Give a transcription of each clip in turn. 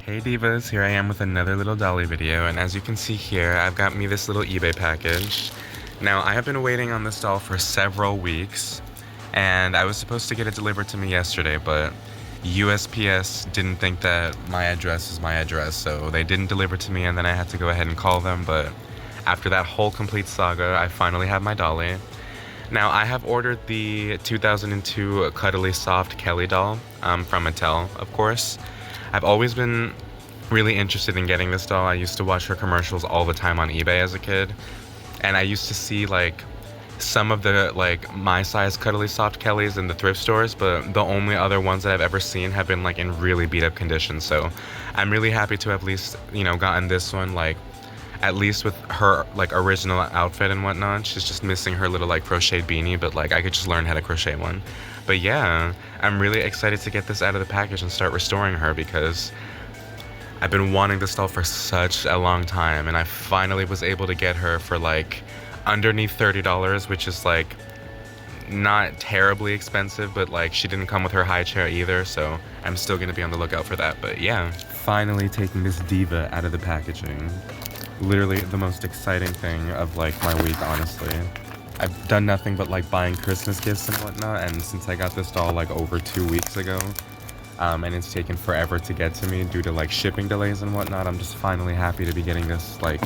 Hey divas, here I am with another little dolly video, and as you can see here, I've got me this little eBay package. Now, I have been waiting on this doll for several weeks, and I was supposed to get it delivered to me yesterday, but USPS didn't think that my address is my address, so they didn't deliver to me, and then I had to go ahead and call them, but after that whole complete saga, I finally have my dolly. Now, I have ordered the 2002 Cuddly Soft Kelly doll from Mattel, of course. I've always been really interested in getting this doll. I used to watch her commercials all the time on eBay as a kid, and I used to see like some of the like my size Cuddly Soft Kellys in the thrift stores, but the only other ones that I've ever seen have been like in really beat up condition. So I'm really happy to have at least, gotten this one, like at least with her like original outfit and whatnot. She's just missing her little like crocheted beanie, but like I could just learn how to crochet one. But yeah, I'm really excited to get this out of the package and start restoring her because I've been wanting this doll for such a long time, and I finally was able to get her for like underneath $30, which is like not terribly expensive, but like she didn't come with her high chair either, so I'm still gonna be on the lookout for that. But yeah, finally taking this diva out of the packaging. Literally the most exciting thing of like my week, honestly. I've done nothing but like buying Christmas gifts and whatnot, and since I got this doll like over 2 weeks ago, and it's taken forever to get to me due to like shipping delays and whatnot, I'm just finally happy to be getting this like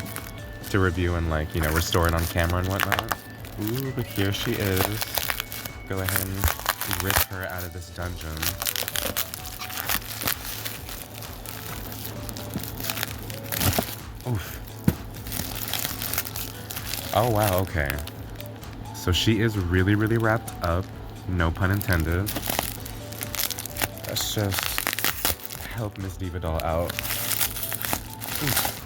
to review and like, restore it on camera and whatnot. Ooh, but here she is. Go ahead and rip her out of this dungeon. Oof. Oh wow, okay. So she is really, really wrapped up, no pun intended. Let's just help Miss Diva doll out. Oof.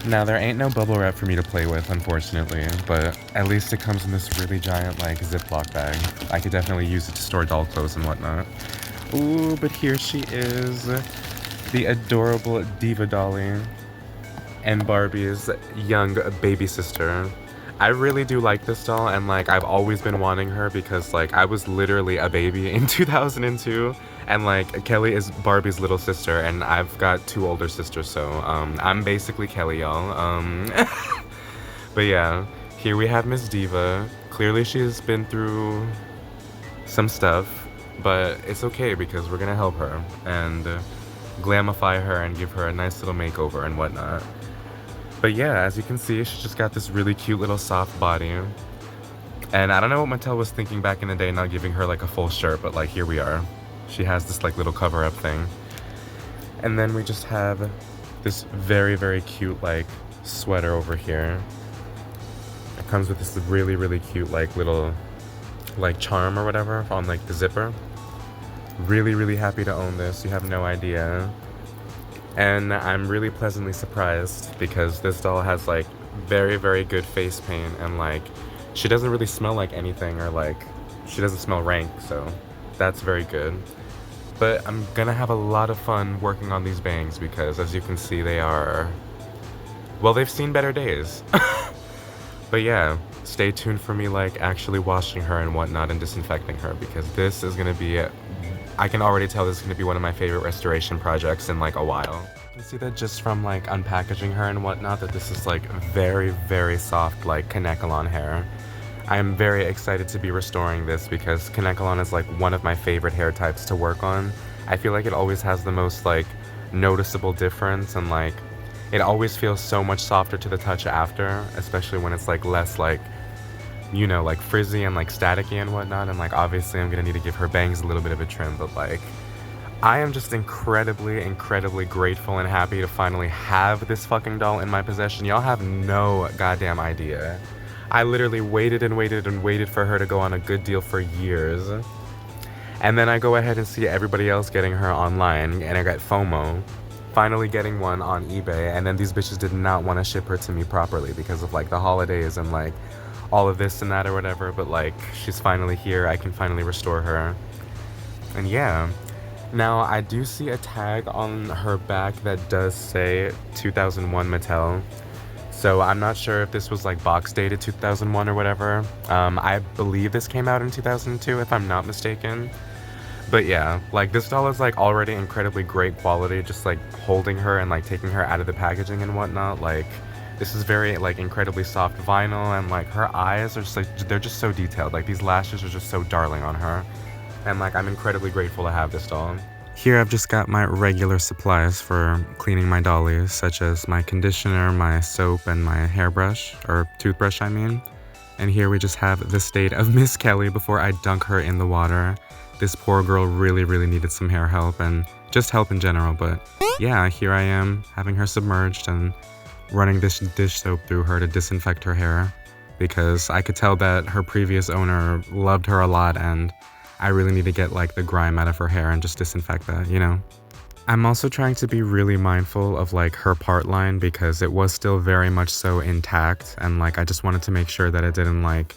Now, there ain't no bubble wrap for me to play with, unfortunately, but at least it comes in this really giant, like, Ziploc bag. I could definitely use it to store doll clothes and whatnot. Ooh, but here she is, the adorable Diva Dolly and Barbie's young baby sister. I really do like this doll, and like I've always been wanting her because like I was literally a baby in 2002, and like Kelly is Barbie's little sister, and I've got 2 older sisters, so I'm basically Kelly, y'all. But yeah, here we have Miss Diva. Clearly she's been through some stuff, but it's okay because we're gonna help her and glamify her and give her a nice little makeover and whatnot. But yeah, as you can see, she just got this really cute little soft body. And I don't know what Mattel was thinking back in the day, not giving her like a full shirt, but like here we are. She has this like little cover-up thing. And then we just have this very, very cute like sweater over here. It comes with this really, really cute like little like charm or whatever on like the zipper. Really, really happy to own this. You have no idea. And I'm really pleasantly surprised because this doll has like very, very good face paint, and like she doesn't really smell like anything, or like she doesn't smell rank, so that's very good. But I'm gonna have a lot of fun working on these bangs because as you can see, they are, well, they've seen better days. But yeah, stay tuned for me like actually washing her and whatnot and disinfecting her, because this is gonna be I can already tell this is going to be one of my favorite restoration projects in like a while. You can see that just from like unpackaging her and whatnot, that this is like very, very soft like Kanekalon hair. I'm very excited to be restoring this because Kanekalon is like one of my favorite hair types to work on. I feel like it always has the most like noticeable difference, and like it always feels so much softer to the touch after, especially when it's like less like, like frizzy and like staticky and whatnot. And like obviously I'm gonna need to give her bangs a little bit of a trim, but like I am just incredibly, incredibly grateful and happy to finally have this fucking doll in my possession. Y'all have no goddamn idea. I literally waited and waited and waited for her to go on a good deal for years. And then I go ahead and see everybody else getting her online, and I got FOMO. Finally getting one on eBay, and then these bitches did not want to ship her to me properly because of like the holidays and like all of this and that or whatever, but like she's finally here. I can finally restore her. And yeah, now I do see a tag on her back that does say 2001 Mattel, So I'm not sure if this was like box dated 2001 or whatever. I believe this came out in 2002 if I'm not mistaken. But yeah, like this doll is like already incredibly great quality, just like holding her and like taking her out of the packaging and whatnot. Like this is very like incredibly soft vinyl, and like her eyes are just like, they're just so detailed. Like these lashes are just so darling on her. And like I'm incredibly grateful to have this doll. Here I've just got my regular supplies for cleaning my dollies, such as my conditioner, my soap, and my hairbrush, or toothbrush I mean. And here we just have the state of Miss Kelly before I dunk her in the water. This poor girl really needed some hair help and just help in general, but yeah, here I am having her submerged and running this dish soap through her to disinfect her hair, because I could tell that her previous owner loved her a lot and I really need to get like the grime out of her hair and just disinfect that, you know? I'm also trying to be really mindful of like her part line, because it was still very much so intact, and like I just wanted to make sure that it didn't like,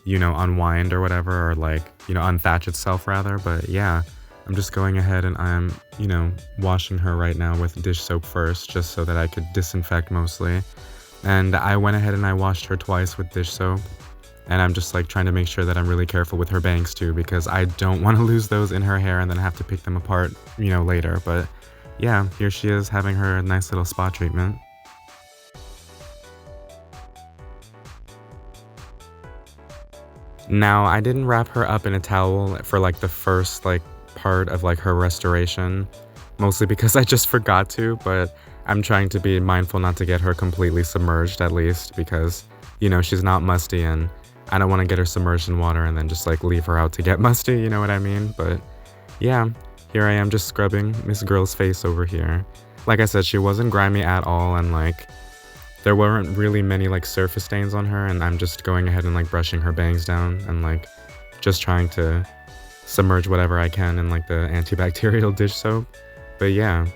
you know, unwind or whatever, or like, you know, unthatch itself rather. But yeah, I'm just going ahead and I'm, you know, washing her right now with dish soap first, just so that I could disinfect mostly. And I went ahead and I washed her twice with dish soap. And I'm just like trying to make sure that I'm really careful with her bangs too, because I don't want to lose those in her hair and then have to pick them apart, you know, later. But yeah, here she is having her nice little spa treatment. Now, I didn't wrap her up in a towel for like the first like part of like her restoration, mostly because I just forgot to, but I'm trying to be mindful not to get her completely submerged at least, because, you know, she's not musty and I don't want to get her submerged in water and then just like leave her out to get musty, you know what I mean? But yeah, here I am just scrubbing Miss Girl's face over here. Like I said, she wasn't grimy at all, and like there weren't really many like surface stains on her, and I'm just going ahead and like brushing her bangs down and like just trying to submerge whatever I can in like the antibacterial dish soap. But yeah,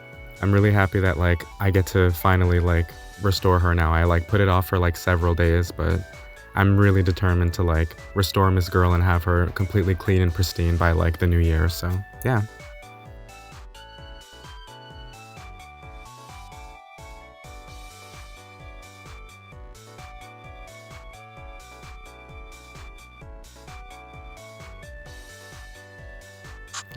I'm really happy that like I get to finally like restore her now. I like put it off for like several days, but I'm really determined to like restore Miss Girl and have her completely clean and pristine by like the new year. So yeah.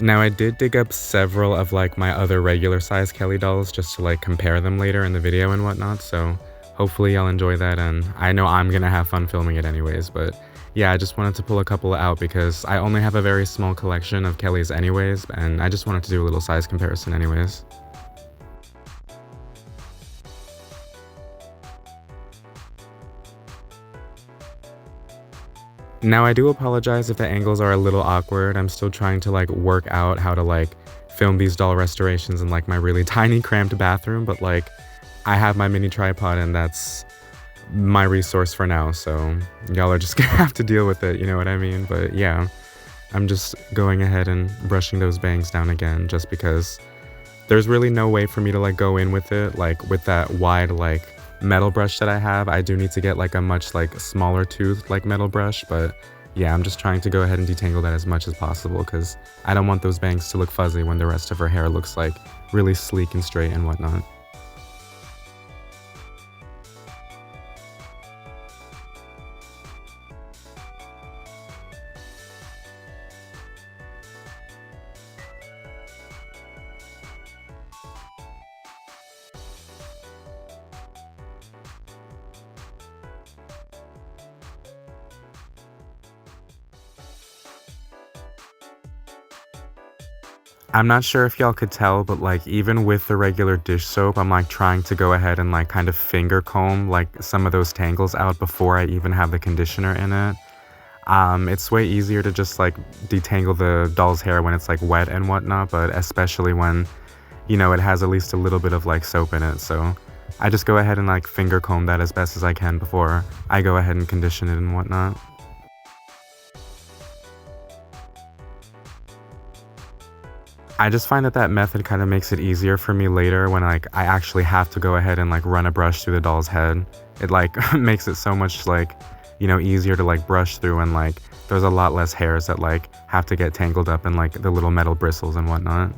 Now I did dig up several of like my other regular size Kelly dolls just to like compare them later in the video and whatnot, so hopefully y'all enjoy that, and I know I'm gonna have fun filming it anyways. But yeah, I just wanted to pull a couple out because I only have a very small collection of Kellys anyways, and I just wanted to do a little size comparison anyways. Now I do apologize if the angles are a little awkward. I'm still trying to like work out how to like film these doll restorations in like my really tiny cramped bathroom, but like I have my mini tripod and that's my resource for now, so y'all are just gonna have to deal with it, you know what I mean? But yeah, I'm just going ahead and brushing those bangs down again, just because there's really no way for me to like go in with it like with that wide like metal brush that I have. I do need to get like a much like smaller tooth like metal brush, but yeah, I'm just trying to go ahead and detangle that as much as possible, because I don't want those bangs to look fuzzy when the rest of her hair looks like really sleek and straight and whatnot. I'm not sure if y'all could tell, but like even with the regular dish soap, I'm like trying to go ahead and like kind of finger comb like some of those tangles out before I even have the conditioner in it. It's way easier to just like detangle the doll's hair when it's like wet and whatnot, but especially when, you know, it has at least a little bit of like soap in it. So I just go ahead and like finger comb that as best as I can before I go ahead and condition it and whatnot. I just find that that method kind of makes it easier for me later when like I actually have to go ahead and like run a brush through the doll's head. It like makes it so much like, you know, easier to like brush through, and like there's a lot less hairs that like have to get tangled up in like the little metal bristles and whatnot.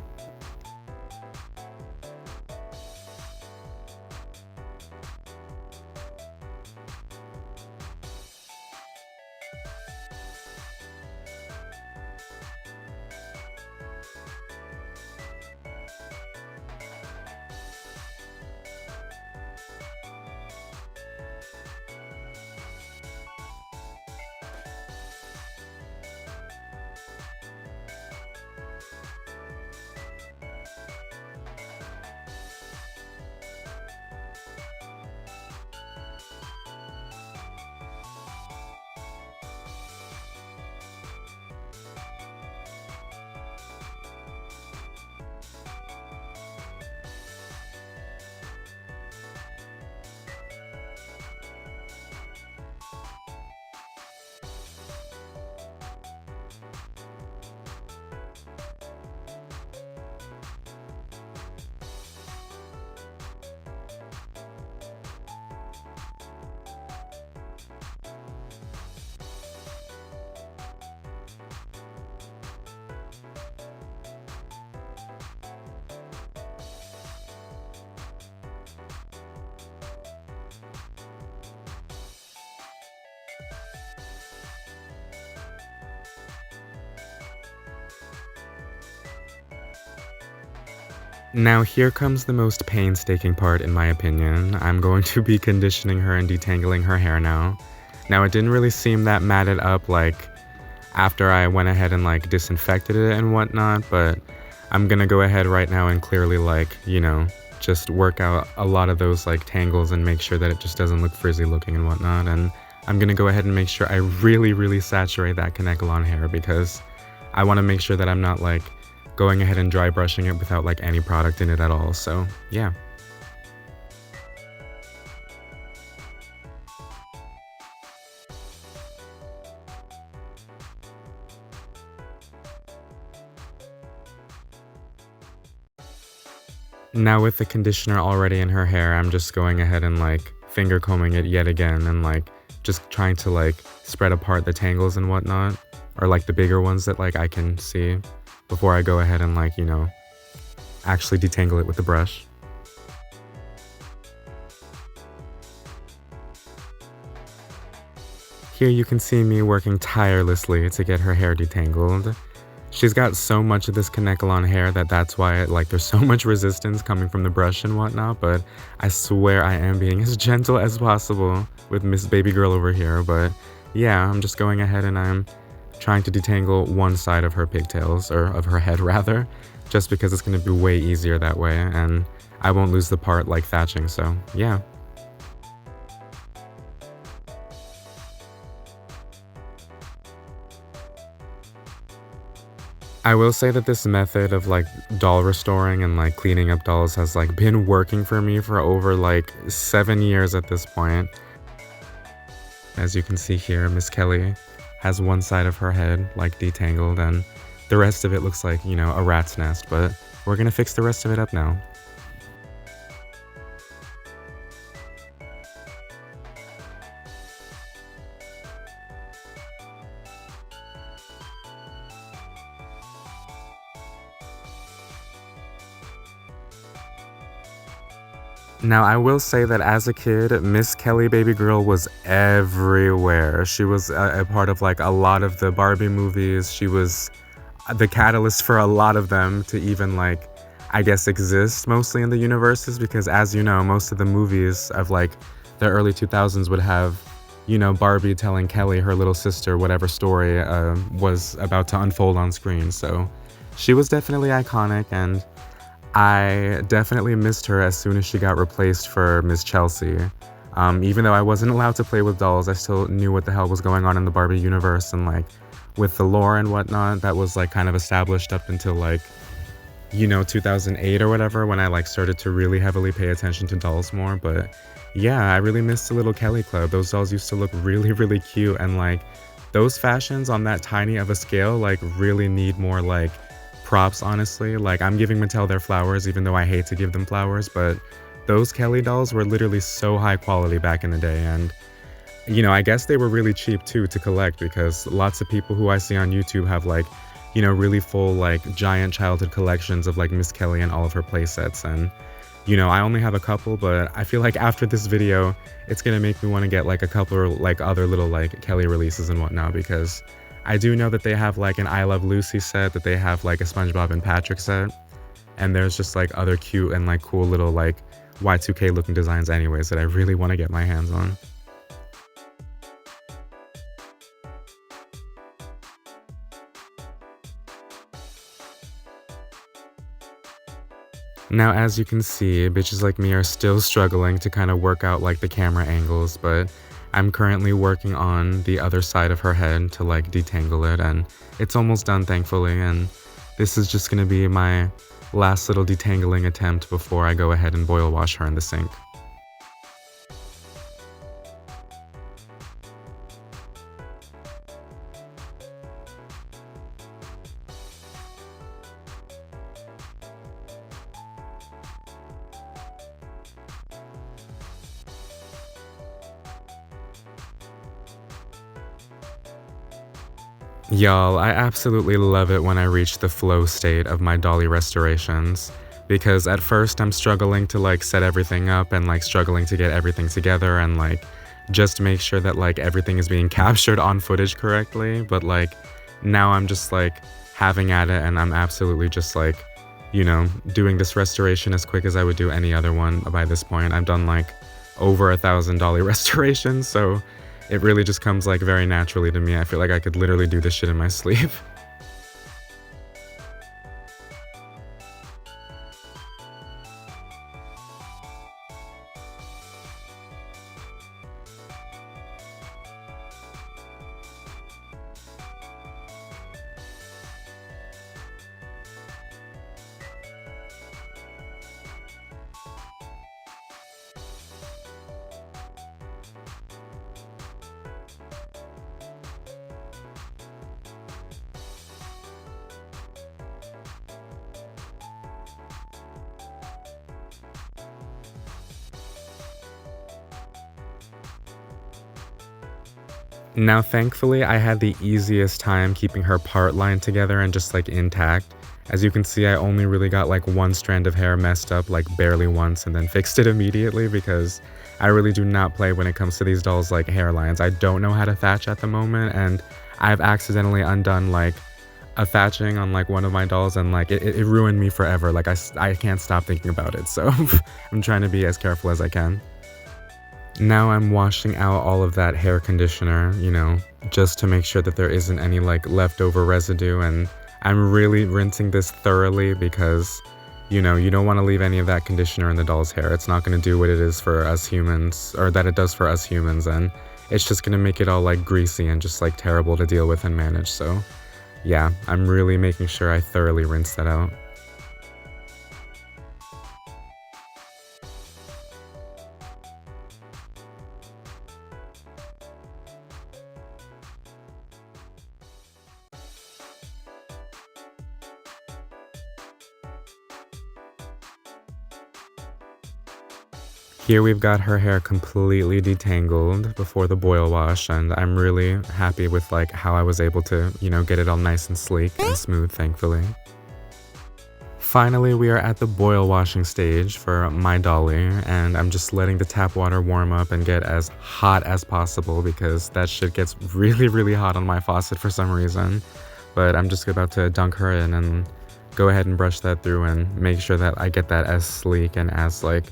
Now here comes the most painstaking part in my opinion. I'm going to be conditioning her and detangling her hair now. Now it didn't really seem that matted up like after I went ahead and like disinfected it and whatnot, but I'm gonna go ahead right now and clearly like, just work out a lot of those like tangles and make sure that it just doesn't look frizzy looking and whatnot. And I'm gonna go ahead and make sure I really saturate that Kanekalon hair because I want to make sure that I'm not like going ahead and dry brushing it without like any product in it at all. So yeah. Now with the conditioner already in her hair, I'm just going ahead and like finger combing it yet again and like just trying to like spread apart the tangles and whatnot, or like the bigger ones that like I can see before I go ahead and like, actually detangle it with the brush. Here you can see me working tirelessly to get her hair detangled. She's got so much of this Kanekalon hair that's why like there's so much resistance coming from the brush and whatnot, but I swear I am being as gentle as possible with Miss Baby Girl over here. But yeah, I'm just going ahead and I'm trying to detangle one side of her pigtails, or of her head rather, just because it's going to be way easier that way and I won't lose the part like thatching, so yeah. I will say that this method of like doll restoring and like cleaning up dolls has like been working for me for over like 7 years at this point. As you can see here, Miss Kelly has one side of her head like detangled and the rest of it looks like, a rat's nest, but we're gonna fix the rest of it up now. Now, I will say that as a kid, Miss Kelly Baby Girl was everywhere. She was a part of like a lot of the Barbie movies. She was the catalyst for a lot of them to even like, I guess, exist mostly in the universes, because as you know, most of the movies of like the early 2000s would have, Barbie telling Kelly, her little sister, whatever story was about to unfold on screen. So she was definitely iconic, and I definitely missed her as soon as she got replaced for Miss Chelsea. Even though I wasn't allowed to play with dolls, I still knew what the hell was going on in the Barbie universe, and like with the lore and whatnot that was like kind of established up until like, 2008 or whatever, when I like started to really heavily pay attention to dolls more. But yeah, I really missed the little Kelly Club. Those dolls used to look really cute, and like those fashions on that tiny of a scale like really need more like props, honestly. Like, I'm giving Mattel their flowers, even though I hate to give them flowers, but those Kelly dolls were literally so high quality back in the day. And I guess they were really cheap too to collect, because lots of people who I see on YouTube have like, really full like giant childhood collections of like Miss Kelly and all of her play sets. And I only have a couple, but I feel like after this video it's gonna make me want to get like a couple or like other little like Kelly releases and whatnot, because I do know that they have like an I Love Lucy set, that they have like a SpongeBob and Patrick set, and there's just like other cute and like cool little like Y2k looking designs anyways that I really want to get my hands on. Now, as you can see, bitches like me are still struggling to kind of work out like the camera angles, but I'm currently working on the other side of her head to like detangle it, and it's almost done, thankfully, and this is just gonna be my last little detangling attempt before I go ahead and boil wash her in the sink. Y'all, I absolutely love it when I reach the flow state of my dolly restorations, because at first I'm struggling to like set everything up and like struggling to get everything together and like just make sure that like everything is being captured on footage correctly, but like now I'm just like having at it, and I'm absolutely just like, you know, doing this restoration as quick as I would do any other one by this point. I've done like over 1,000 dolly restorations, so it really just comes like very naturally to me. I feel like I could literally do this shit in my sleep. Now, thankfully, I had the easiest time keeping her part line together and just like intact. As you can see, I only really got like one strand of hair messed up, like barely once, and then fixed it immediately because I really do not play when it comes to these dolls' like hairlines. I don't know how to thatch at the moment, and I've accidentally undone like a thatching on like one of my dolls, and like it ruined me forever. Like I can't stop thinking about it, so I'm trying to be as careful as I can. Now I'm washing out all of that hair conditioner, you know, just to make sure that there isn't any like leftover residue, and I'm really rinsing this thoroughly because, you know, you don't want to leave any of that conditioner in the doll's hair. It's not going to do what it is for us humans, or that it does for us humans, and it's just going to make it all like greasy and just like terrible to deal with and manage. So yeah, I'm really making sure I thoroughly rinse that out. Here we've got her hair completely detangled before the boil wash, and I'm really happy with like how I was able to, you know, get it all nice and sleek and smooth, thankfully. Finally, we are at the boil washing stage for my dolly, and I'm just letting the tap water warm up and get as hot as possible because that shit gets really, really hot on my faucet for some reason. But I'm just about to dunk her in and go ahead and brush that through and make sure that I get that as sleek and as like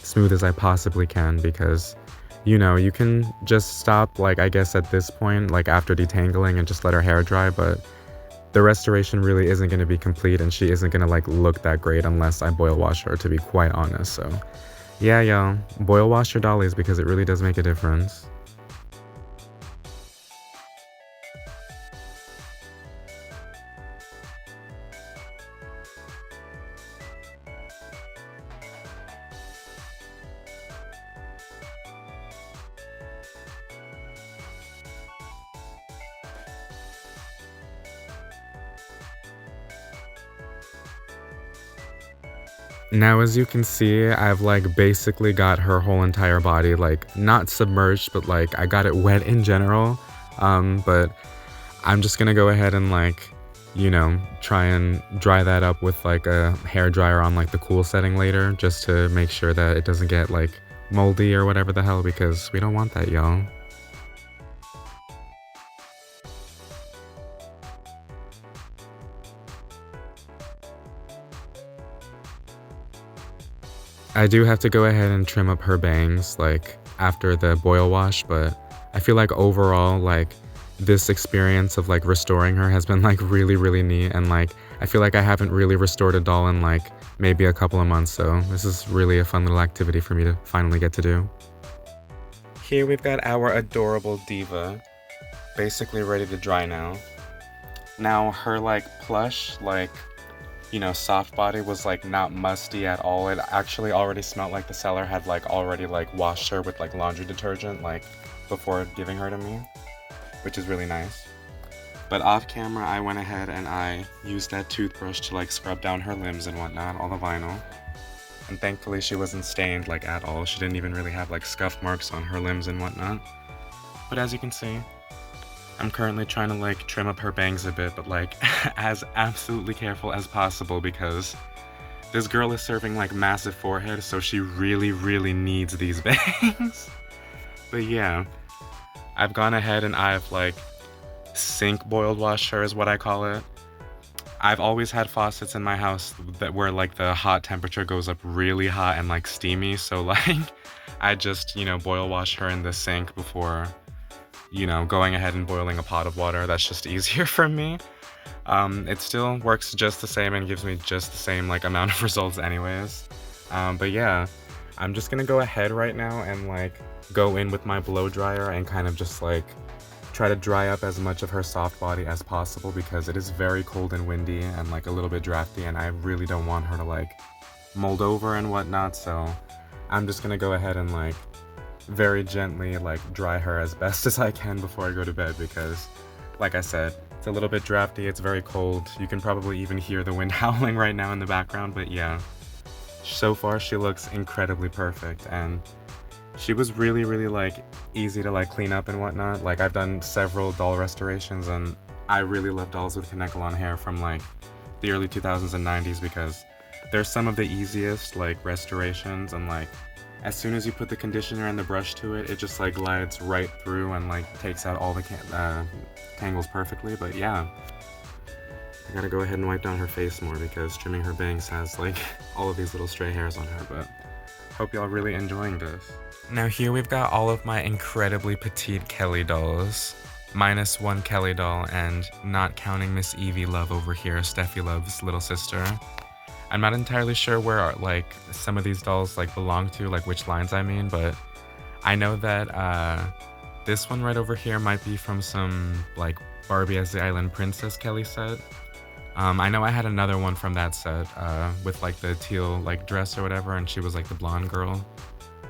smooth as I possibly can, because, you know, you can just stop, like, I guess at this point, like after detangling, and just let her hair dry, but the restoration really isn't going to be complete, and she isn't going to like look that great unless I boil wash her, to be quite honest. So yeah, y'all, boil wash your dollies because it really does make a difference. Now, as you can see, I've like basically got her whole entire body, like not submerged, but like I got it wet in general. But I'm just gonna go ahead and like, you know, try and dry that up with like a hair dryer on like the cool setting later, just to make sure that it doesn't get like moldy or whatever the hell, because we don't want that, y'all. I do have to go ahead and trim up her bangs, like, after the boil wash, but I feel like overall, like, this experience of, like, restoring her has been, like, really, really neat, and, like, I feel like I haven't really restored a doll in, like, maybe a couple of months, so this is really a fun little activity for me to finally get to do. Here we've got our adorable diva, basically ready to dry now. Now, her, like, plush, like, you know, soft body was like not musty at all. It actually already smelled like the seller had like already like washed her with like laundry detergent like before giving her to me, which is really nice. But off camera, I went ahead and I used that toothbrush to like scrub down her limbs and whatnot, all the vinyl. And thankfully she wasn't stained like at all. She didn't even really have like scuff marks on her limbs and whatnot. But as you can see, I'm currently trying to like trim up her bangs a bit, but like as absolutely careful as possible because this girl is serving like massive forehead, so she really, really needs these bangs. But yeah, I've gone ahead and I've like sink boiled washed her is what I call it. I've always had faucets in my house that where like the hot temperature goes up really hot and like steamy, so like I just, boil wash her in the sink before, going ahead and boiling a pot of water. That's just easier for me. It still works just the same and gives me just the same like amount of results anyways. But yeah, I'm just gonna go ahead right now and like go in with my blow dryer and kind of just like try to dry up as much of her soft body as possible, because it is very cold and windy and like a little bit drafty, and I really don't want her to like mold over and whatnot. So I'm just gonna go ahead and like very gently like dry her as best as I can before I go to bed, because like I said, it's a little bit drafty, it's very cold. You can probably even hear the wind howling right now in the background, but yeah. So far she looks incredibly perfect, and she was really like easy to like clean up and whatnot. Like I've done several doll restorations, and I really love dolls with Kanekalon hair from like the early 2000s and 90s, because they're some of the easiest like restorations, and like as soon as you put the conditioner and the brush to it, it just like glides right through and like takes out all the tangles perfectly. But yeah, I gotta go ahead and wipe down her face more, because trimming her bangs has like all of these little stray hairs on her. But hope y'all really enjoying this. Now here we've got all of my incredibly petite Kelly dolls, minus one Kelly doll, and not counting Miss Evie Love over here, Steffi Love's little sister. I'm not entirely sure where like some of these dolls like belong to, like which lines I mean, but I know that this one right over here might be from some like Barbie as the Island Princess Kelly set. I know I had another one from that set with like the teal like dress or whatever, and she was like the blonde girl.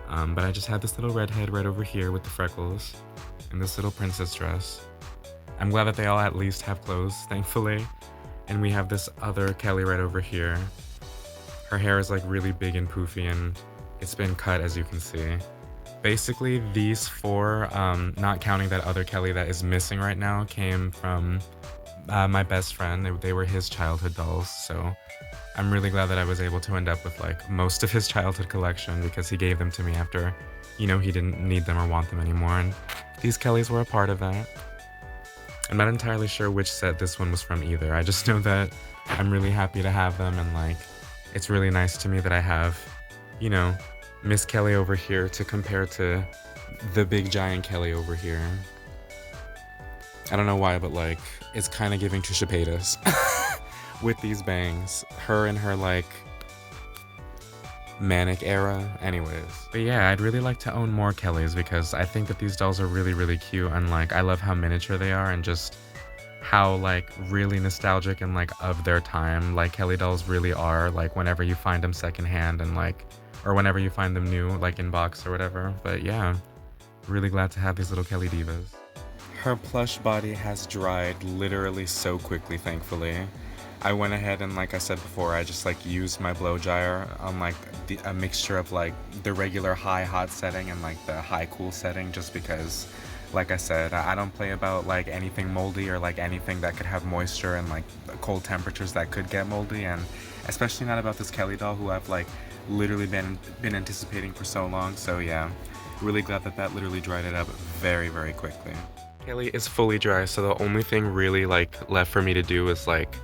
But I just had this little redhead right over here with the freckles and this little princess dress. I'm glad that they all at least have clothes, thankfully. And we have this other Kelly right over here. Her hair is like really big and poofy, and it's been cut, as you can see. Basically, these four, not counting that other Kelly that is missing right now, came from my best friend. They were his childhood dolls, so I'm really glad that I was able to end up with like most of his childhood collection, because he gave them to me after, he didn't need them or want them anymore, and these Kellys were a part of that. I'm not entirely sure which set this one was from either. I just know that I'm really happy to have them, and like it's really nice to me that I have, Miss Kelly over here to compare to the big giant Kelly over here. I don't know why, but like it's kind of giving Trisha Paytas with these bangs. Her and her like manic era. Anyways. But yeah, I'd really like to own more Kellys, because I think that these dolls are really cute, and like I love how miniature they are, and just how like really nostalgic and like of their time like Kelly dolls really are, like whenever you find them secondhand, and like, or whenever you find them new like in box or whatever. But yeah, really glad to have these little Kelly divas. Her plush body has dried literally so quickly, thankfully. I went ahead and, like I said before, I just like used my blow dryer on like a mixture of like the regular high hot setting and like the high cool setting, just because, like I said, I don't play about like anything moldy or like anything that could have moisture and like cold temperatures that could get moldy, and especially not about this Kelly doll who I've like literally been anticipating for so long. So yeah, really glad that literally dried it up very quickly. Kelly is fully dry, so the only thing really like left for me to do is like,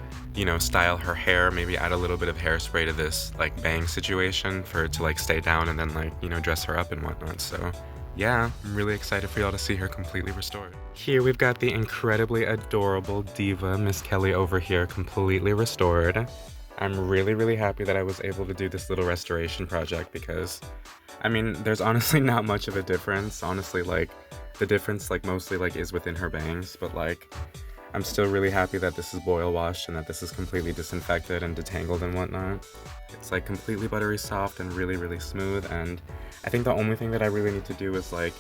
style her hair, maybe add a little bit of hairspray to this like bang situation for it to like stay down, and then like, dress her up and whatnot. So yeah, I'm really excited for y'all to see her completely restored. Here we've got the incredibly adorable diva Miss Kelly over here, completely restored. I'm really happy that I was able to do this little restoration project, because I mean, there's honestly not much of a difference. Honestly, like the difference like mostly like is within her bangs, but like I'm still really happy that this is boil washed and that this is completely disinfected and detangled and whatnot. It's like completely buttery soft and really smooth, and I think the only thing that I really need to do is like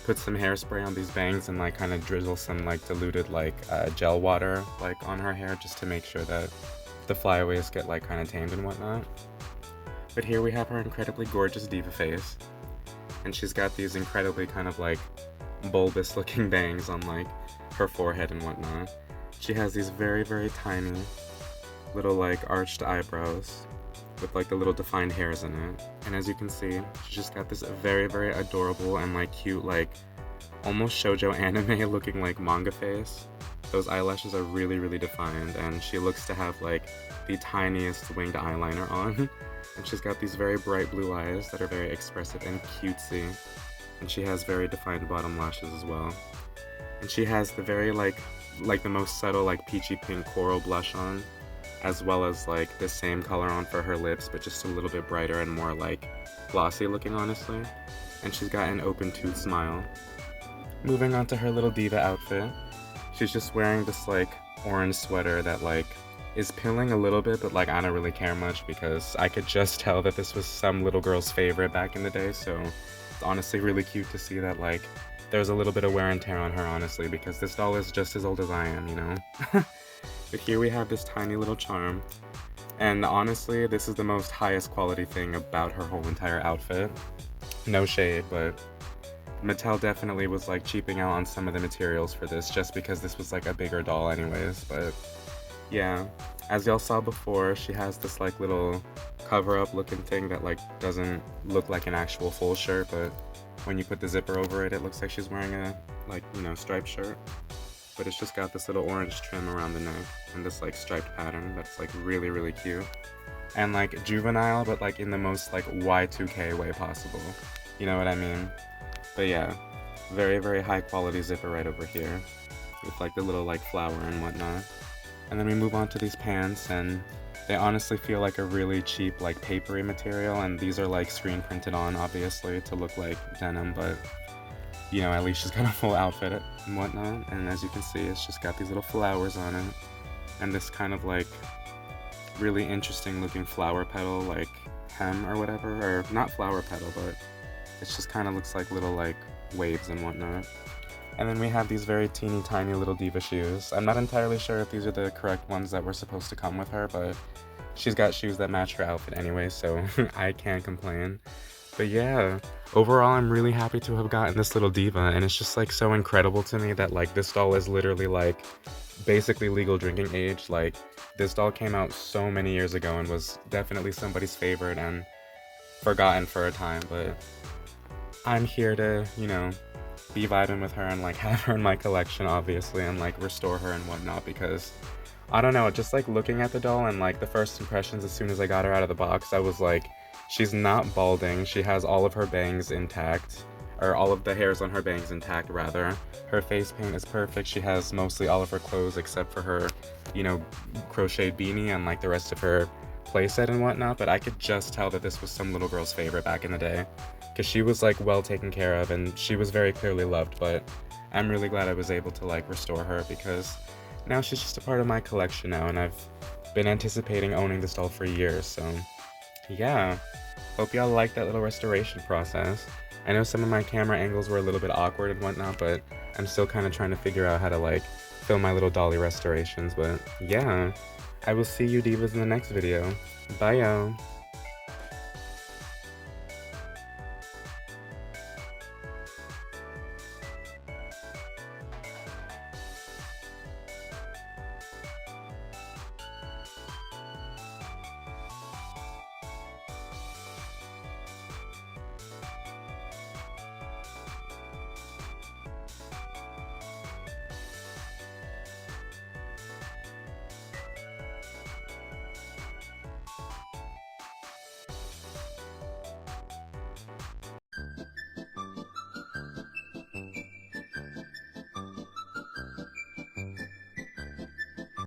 put some hairspray on these bangs and like kind of drizzle some like diluted like gel water like on her hair, just to make sure that the flyaways get like kind of tamed and whatnot. But here we have her incredibly gorgeous diva face, and she's got these incredibly kind of like bulbous looking bangs on like her forehead and whatnot. She has these very tiny little like arched eyebrows with like the little defined hairs in it, and as you can see, she's just got this very adorable and like cute like almost shoujo anime looking like manga face. Those eyelashes are really, really defined, and she looks to have like the tiniest winged eyeliner on. And she's got these very bright blue eyes that are very expressive and cutesy. And she has very defined bottom lashes as well. And she has the very like the most subtle like peachy pink coral blush on, as well as like the same color on for her lips, but just a little bit brighter and more like glossy looking, honestly. And she's got an open tooth smile. Moving on to her little diva outfit. She's just wearing this like orange sweater that like is pilling a little bit, but like I don't really care much because I could just tell that this was some little girl's favorite back in the day, so it's honestly really cute to see that like there's a little bit of wear and tear on her, honestly, because this doll is just as old as I am, you know? But here we have this tiny little charm, and honestly, this is the most highest quality thing about her whole entire outfit. No shade, but Mattel definitely was like cheaping out on some of the materials for this just because this was like a bigger doll anyways, but yeah. As y'all saw before, she has this like little cover-up looking thing that like doesn't look like an actual full shirt, but when you put the zipper over it, it looks like she's wearing a like, you know, striped shirt. But it's just got this little orange trim around the neck and this like striped pattern that's like really, really cute. And like juvenile, but like in the most like Y2k way possible. You know what I mean? But yeah, very, very high quality zipper right over here with like the little like flower and whatnot. And then we move on to these pants, and they honestly feel like a really cheap like papery material, and these are like screen printed on obviously to look like denim, but you know, at least she's got a full outfit and whatnot. And as you can see, it's just got these little flowers on it and this kind of like really interesting looking flower petal like hem or whatever, or not flower petal, but it just kind of looks like little like waves and whatnot. And then we have these very teeny tiny little diva shoes. I'm not entirely sure if these are the correct ones that were supposed to come with her, but she's got shoes that match her outfit anyway, so I can't complain. But yeah, overall I'm really happy to have gotten this little diva, and it's just like so incredible to me that like this doll is literally like basically legal drinking age. Like this doll came out so many years ago and was definitely somebody's favorite and forgotten for a time, but I'm here to, you know, be vibing with her and like have her in my collection obviously and like restore her and whatnot, because I don't know, just like looking at the doll and like the first impressions as soon as I got her out of the box, I was like, she's not balding, she has all of her bangs intact, or all of the hairs on her bangs intact rather. Her face paint is perfect, she has mostly all of her clothes except for her, you know, crocheted beanie and like the rest of her playset and whatnot, but I could just tell that this was some little girl's favorite back in the day, because she was like well taken care of and she was very clearly loved. But I'm really glad I was able to like restore her, because now she's just a part of my collection now, and I've been anticipating owning this doll for years, so yeah. Hope y'all liked that little restoration process. I know some of my camera angles were a little bit awkward and whatnot, but I'm still kind of trying to figure out how to like film my little dolly restorations, but yeah. I will see you divas in the next video. Bye y'all.